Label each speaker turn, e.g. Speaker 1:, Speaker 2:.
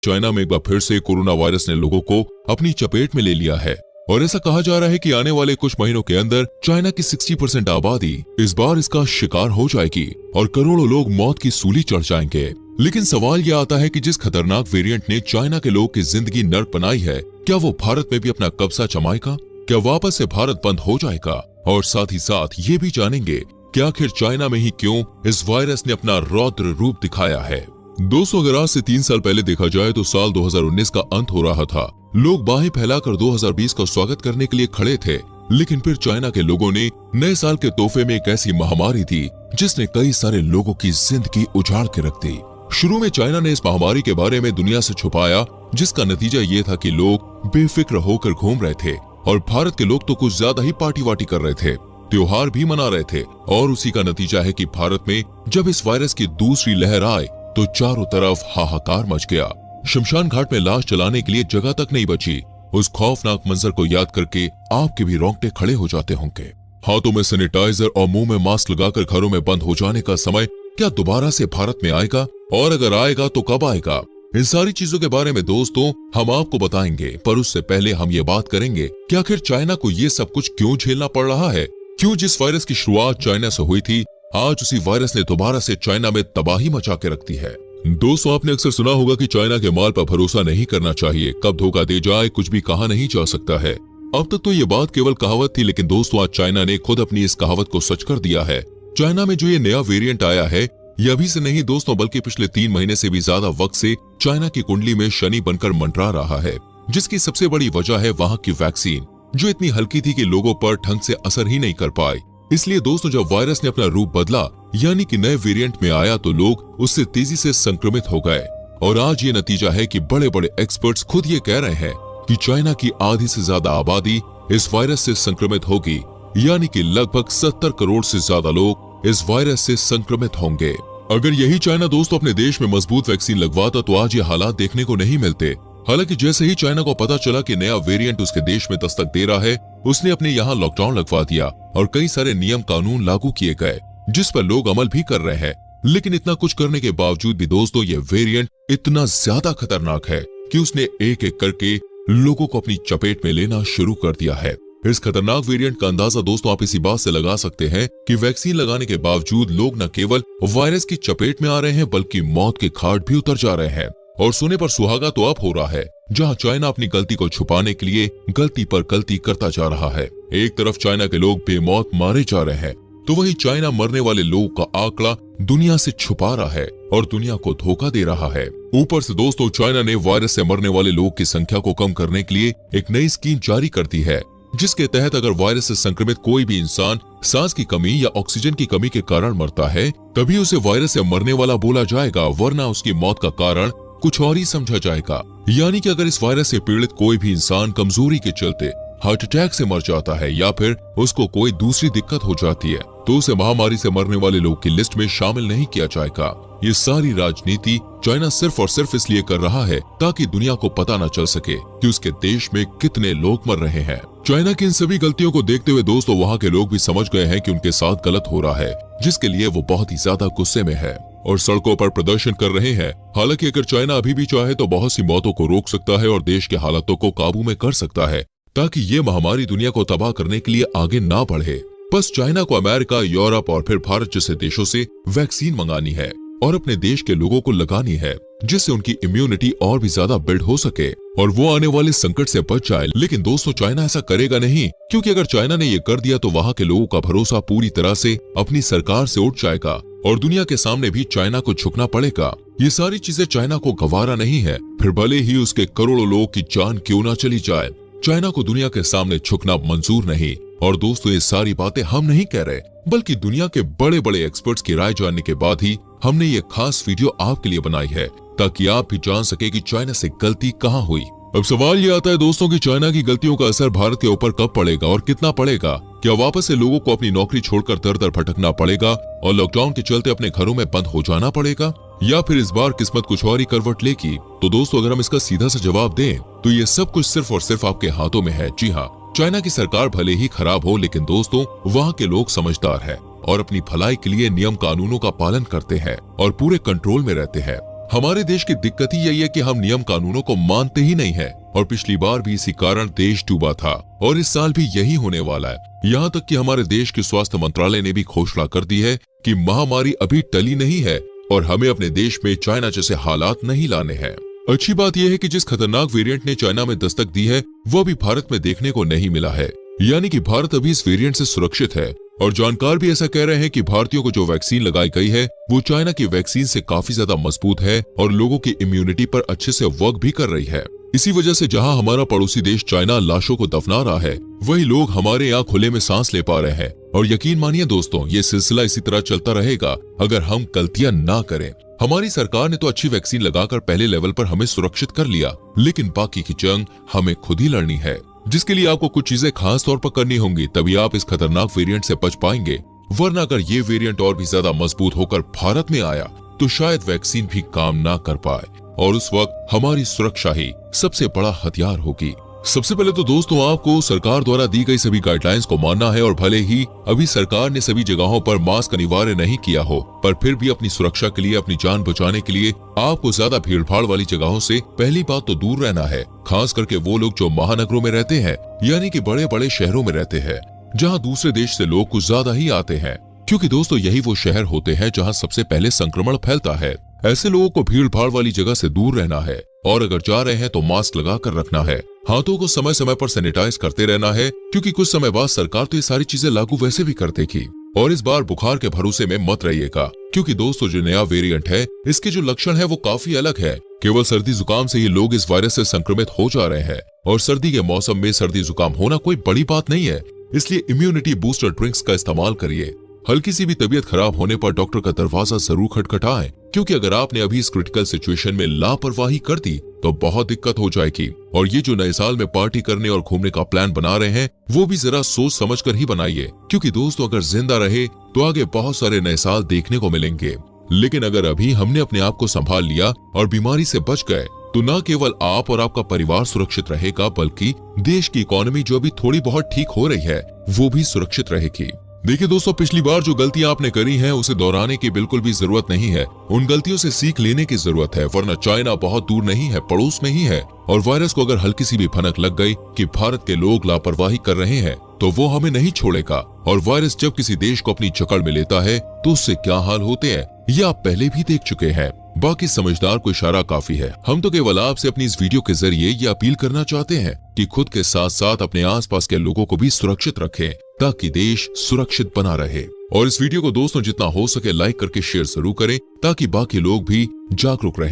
Speaker 1: China में एक बार फिर से कोरोना वायरस ने लोगों को अपनी चपेट में ले लिया है और ऐसा कहा जा रहा है कि आने वाले कुछ महीनों के अंदर चाइना की 60% आबादी इस बार इसका शिकार हो जाएगी और करोड़ों लोग मौत की सूली चढ़ जाएंगे। लेकिन सवाल यह आता है कि जिस खतरनाक वेरिएंट ने चाइना के लोगों की जिंदगी नर्क बनाई है, क्या वो भारत में भी अपना कब्जा जमाएगा? क्या वापस से भारत बंद हो जाएगा? और साथ ही साथ ये भी जानेंगे कि आखिर चाइना में ही क्यों इस वायरस ने अपना रौद्र रूप दिखाया है। दोस्तों, अगर आज से 3 साल पहले देखा जाए तो साल 2019 का अंत हो रहा था। लोग बाहें फैलाकर 2020 का स्वागत करने के लिए खड़े थे, लेकिन फिर चाइना के लोगों ने नए साल के तोहफे में एक ऐसी महामारी दी जिसने कई सारे लोगों की जिंदगी उजाड़ के रख दी। शुरू में चाइना ने इस महामारी के बारे में दुनिया से छुपाया, जिसका नतीजा ये था कि लोग बेफिक्र होकर घूम रहे थे और भारत के लोग तो कुछ ज्यादा ही पार्टी वार्टी कर रहे थे, त्योहार भी मना रहे थे। और उसी का नतीजा है कि भारत में जब इस वायरस की दूसरी लहर आए तो चारों तरफ हाहाकार मच गया। शमशान घाट में लाश जलाने के लिए जगह तक नहीं बची। उस खौफनाक मंजर को याद करके आपके भी रोंगटे खड़े हो जाते होंगे। हाथों में सैनिटाइजर और मुंह में मास्क लगाकर घरों में बंद हो जाने का समय क्या दोबारा से भारत में आएगा? और अगर आएगा तो कब आएगा? इन सारी चीजों के बारे में दोस्तों हम आपको बताएंगे, पर उससे पहले हम ये बात करेंगे कि आखिर चाइना को ये सब कुछ क्यों झेलना पड़ रहा है। क्यों जिस वायरस की शुरुआत चाइना से हुई थी, आज उसी वायरस ने दोबारा से चाइना में तबाही मचा के रख दी है। दोस्तों, आपने अक्सर सुना होगा कि चाइना के माल पर भरोसा नहीं करना चाहिए, कब धोखा दे जाए कुछ भी कहा नहीं जा सकता है। अब तक तो ये बात केवल कहावत थी, लेकिन दोस्तों आज चाइना ने खुद अपनी इस कहावत को सच कर दिया है। चाइना में जो ये नया वेरिएंट आया है, ये अभी से नहीं दोस्तों, बल्कि पिछले 3 महीने से भी ज्यादा वक्त से चाइना की कुंडली में शनि बनकर मंडरा रहा है, जिसकी सबसे बड़ी वजह है वहाँ की वैक्सीन, जो इतनी हल्की थी कि लोगों पर ढंग से असर ही नहीं कर पाए। इसलिए दोस्तों जब वायरस ने अपना रूप बदला, यानी कि नए वेरिएंट में आया, तो लोग उससे तेजी से संक्रमित हो गए। और आज ये नतीजा है कि बड़े बड़े एक्सपर्ट्स खुद ये कह रहे हैं कि चाइना की आधी से ज्यादा आबादी इस वायरस से संक्रमित होगी, यानी कि लगभग 70 करोड़ से ज्यादा लोग इस वायरस से संक्रमित होंगे। अगर यही चाइना दोस्तों अपने देश में मजबूत वैक्सीन लगवाता तो आज ये हालात देखने को नहीं मिलते। हालांकि जैसे ही चाइना को पता चला कि नया वेरिएंट उसके देश में दस्तक दे रहा है, उसने अपने यहाँ लॉकडाउन लगवा दिया और कई सारे नियम कानून लागू किए गए, जिस पर लोग अमल भी कर रहे हैं। लेकिन इतना कुछ करने के बावजूद भी दोस्तों ये वेरिएंट इतना ज्यादा खतरनाक है कि उसने एक एक करके लोगों को अपनी चपेट में लेना शुरू कर दिया है। इस खतरनाक वेरिएंट का अंदाजा दोस्तों आप इसी बात से लगा सकते हैं कि वैक्सीन लगाने के बावजूद लोग न केवल वायरस की चपेट में आ रहे हैं, बल्कि मौत के घाट भी उतर जा रहे हैं। और सोने पर सुहागा तो अब हो रहा है, जहां चाइना अपनी गलती को छुपाने के लिए गलती पर गलती करता जा रहा है। एक तरफ चाइना के लोग बेमौत मारे जा रहे हैं, तो वहीं चाइना मरने वाले लोगों का आंकड़ा दुनिया से छुपा रहा है और दुनिया को धोखा दे रहा है। ऊपर से दोस्तों चाइना ने वायरस से मरने वाले लोगों की संख्या को कम करने के लिए एक नई स्कीम जारी कर दी है, जिसके तहत अगर वायरस से संक्रमित कोई भी इंसान सांस की कमी या ऑक्सीजन की कमी के कारण मरता है, तभी उसे वायरस से मरने वाला बोला जाएगा, वरना उसकी मौत का कारण कुछ और ही समझा जाएगा। यानी कि अगर इस वायरस से पीड़ित कोई भी इंसान कमजोरी के चलते हार्ट अटैक से मर जाता है या फिर उसको कोई दूसरी दिक्कत हो जाती है, तो उसे महामारी से मरने वाले लोगों की लिस्ट में शामिल नहीं किया जाएगा। ये सारी राजनीति चाइना सिर्फ और सिर्फ इसलिए कर रहा है ताकि दुनिया को पता न चल सके कि उसके देश में कितने लोग मर रहे हैं। चाइना की इन सभी गलतियों को देखते हुए दोस्तों वहाँ के लोग भी समझ गए हैं कि उनके साथ गलत हो रहा है, जिसके लिए वो बहुत ही ज्यादा गुस्से में है और सड़कों पर प्रदर्शन कर रहे हैं। हालांकि अगर चाइना अभी भी चाहे तो बहुत सी मौतों को रोक सकता है और देश के हालातों को काबू में कर सकता है, ताकि ये महामारी दुनिया को तबाह करने के लिए आगे ना बढ़े। बस चाइना को अमेरिका, यूरोप और फिर भारत जैसे देशों से वैक्सीन मंगानी है और अपने देश के लोगों को लगानी है, जिससे उनकी इम्यूनिटी और भी ज्यादा बिल्ड हो सके और वो आने वाले संकट से बच जाए। लेकिन दोस्तों चाइना ऐसा करेगा नहीं, क्योंकि अगर चाइना ने ये कर दिया तो वहाँ के लोगों का भरोसा पूरी तरह से अपनी सरकार से उठ जाएगा और दुनिया के सामने भी चाइना को झुकना पड़ेगा। ये सारी चीजें चाइना को गवारा नहीं है, फिर भले ही उसके करोड़ों लोगों की जान क्यों ना चली जाए, चाइना को दुनिया के सामने झुकना मंजूर नहीं। और दोस्तों ये सारी बातें हम नहीं कह रहे, बल्कि दुनिया के बड़े बड़े एक्सपर्ट्स की राय जानने के बाद ही हमने ये खास वीडियो आपके लिए बनाई है, ताकि आप भी जान सके कि चाइना से गलती कहाँ हुई। अब सवाल ये आता है दोस्तों कि चाइना की गलतियों का असर भारत के ऊपर कब पड़ेगा और कितना पड़ेगा। क्या वापस से लोगों को अपनी नौकरी छोड़कर दर दर भटकना पड़ेगा और लॉकडाउन के चलते अपने घरों में बंद हो जाना पड़ेगा, या फिर इस बार किस्मत कुछ और ही करवट लेगी? तो दोस्तों अगर हम इसका सीधा सा जवाब दें तो ये सब कुछ सिर्फ और सिर्फ आपके हाथों में है। जी हाँ, चाइना की सरकार भले ही खराब हो, लेकिन दोस्तों वहाँ के लोग समझदार हैं और अपनी भलाई के लिए नियम कानूनों का पालन करते हैं और पूरे कंट्रोल में रहते हैं। हमारे देश की दिक्कत ही यही है कि हम नियम कानूनों को मानते ही नहीं है और पिछली बार भी इसी कारण देश डूबा था और इस साल भी यही होने वाला है। यहाँ तक कि हमारे देश के स्वास्थ्य मंत्रालय ने भी घोषणा कर दी है कि महामारी अभी टली नहीं है और हमें अपने देश में चाइना जैसे हालात नहीं लाने हैं। अच्छी बात यह है कि जिस खतरनाक वेरिएंट ने चाइना में दस्तक दी है वो अभी भारत में देखने को नहीं मिला है, यानी कि भारत अभी इस वेरिएंट से सुरक्षित है। और जानकार भी ऐसा कह रहे हैं कि भारतीयों को जो वैक्सीन लगाई गई है वो चाइना की वैक्सीन से काफी ज्यादा मजबूत है और लोगों की इम्यूनिटी पर अच्छे से वर्क भी कर रही है। इसी वजह से जहां हमारा पड़ोसी देश चाइना लाशों को दफना रहा है, वही लोग हमारे यहाँ खुले में सांस ले पा रहे हैं। और यकीन मानिए दोस्तों, ये सिलसिला इसी तरह चलता रहेगा अगर हम गलतियां ना करें। हमारी सरकार ने तो अच्छी वैक्सीन लगाकर पहले लेवल पर हमें सुरक्षित कर लिया, लेकिन बाकी की जंग हमें खुद ही लड़नी है, जिसके लिए आपको कुछ चीजें खास तौर पर करनी होंगी, तभी आप इस खतरनाक वेरिएंट से बच पाएंगे। वरना अगर ये वेरिएंट और भी ज्यादा मजबूत होकर भारत में आया तो शायद वैक्सीन भी काम ना कर पाए और उस वक्त हमारी सुरक्षा ही सबसे बड़ा हथियार होगी। सबसे पहले तो दोस्तों आपको सरकार द्वारा दी गई सभी गाइडलाइंस को मानना है और भले ही अभी सरकार ने सभी जगहों पर मास्क अनिवार्य नहीं किया हो, पर फिर भी अपनी सुरक्षा के लिए, अपनी जान बचाने के लिए आपको ज्यादा भीड़भाड़ वाली जगहों से पहली बात तो दूर रहना है। खास करके वो लोग जो महानगरों में रहते हैं, यानी कि बड़े बड़े शहरों में रहते हैं, जहाँ दूसरे देश से लोग कुछ ज्यादा ही आते हैं, क्योंकि दोस्तों यही वो शहर होते हैं जहाँ सबसे पहले संक्रमण फैलता है। ऐसे लोगों को भीड़ भाड़ वाली जगह से दूर रहना है और अगर जा रहे हैं तो मास्क लगा कर रखना है। हाथों को समय समय पर सैनिटाइज करते रहना है, क्योंकि कुछ समय बाद सरकार तो ये सारी चीजें लागू वैसे भी कर देगी। और इस बार बुखार के भरोसे में मत रहिएगा, क्योंकि दोस्तों जो नया वेरिएंट है इसके जो लक्षण है वो काफी अलग है। केवल सर्दी जुकाम से ही लोग इस वायरस से संक्रमित हो जा रहे हैं और सर्दी के मौसम में सर्दी जुकाम होना कोई बड़ी बात नहीं है, इसलिए इम्यूनिटी बूस्टर ड्रिंक्स का इस्तेमाल करिए। हल्की सी भी तबीयत खराब होने पर डॉक्टर का दरवाजा जरूर खटखटाएं, क्योंकि अगर आपने अभी इस क्रिटिकल सिचुएशन में लापरवाही कर दी तो बहुत दिक्कत हो जाएगी। और ये जो नए साल में पार्टी करने और घूमने का प्लान बना रहे हैं वो भी जरा सोच समझ कर ही बनाइए, क्योंकि दोस्तों अगर जिंदा रहे तो आगे बहुत सारे नए साल देखने को मिलेंगे। लेकिन अगर अभी हमने अपने आप को संभाल लिया और बीमारी से बच गए तो न केवल आप और आपका परिवार सुरक्षित रहेगा, बल्कि देश की इकोनॉमी जो अभी थोड़ी बहुत ठीक हो रही है वो भी सुरक्षित रहेगी। देखिए दोस्तों, पिछली बार जो गलतियां आपने करी हैं उसे दोहराने की बिल्कुल भी जरूरत नहीं है। उन गलतियों से सीख लेने की जरूरत है, वरना चाइना बहुत दूर नहीं है, पड़ोस में ही है। और वायरस को अगर हल्की सी भी भनक लग गई कि भारत के लोग लापरवाही कर रहे हैं तो वो हमें नहीं छोड़ेगा। और वायरस जब किसी देश को अपनी जकड़ में लेता है तो उससे क्या हाल होते हैं ये आप पहले भी देख चुके हैं। बाकी समझदार को इशारा काफी है। हम तो केवल आपसे अपनी इस वीडियो के जरिए ये अपील करना चाहते हैं कि खुद के साथ साथ अपने आसपास के लोगों को भी सुरक्षित रखें, ताकि देश सुरक्षित बना रहे। और इस वीडियो को दोस्तों जितना हो सके लाइक करके शेयर जरूर करें, ताकि बाकी लोग भी जागरूक रहें।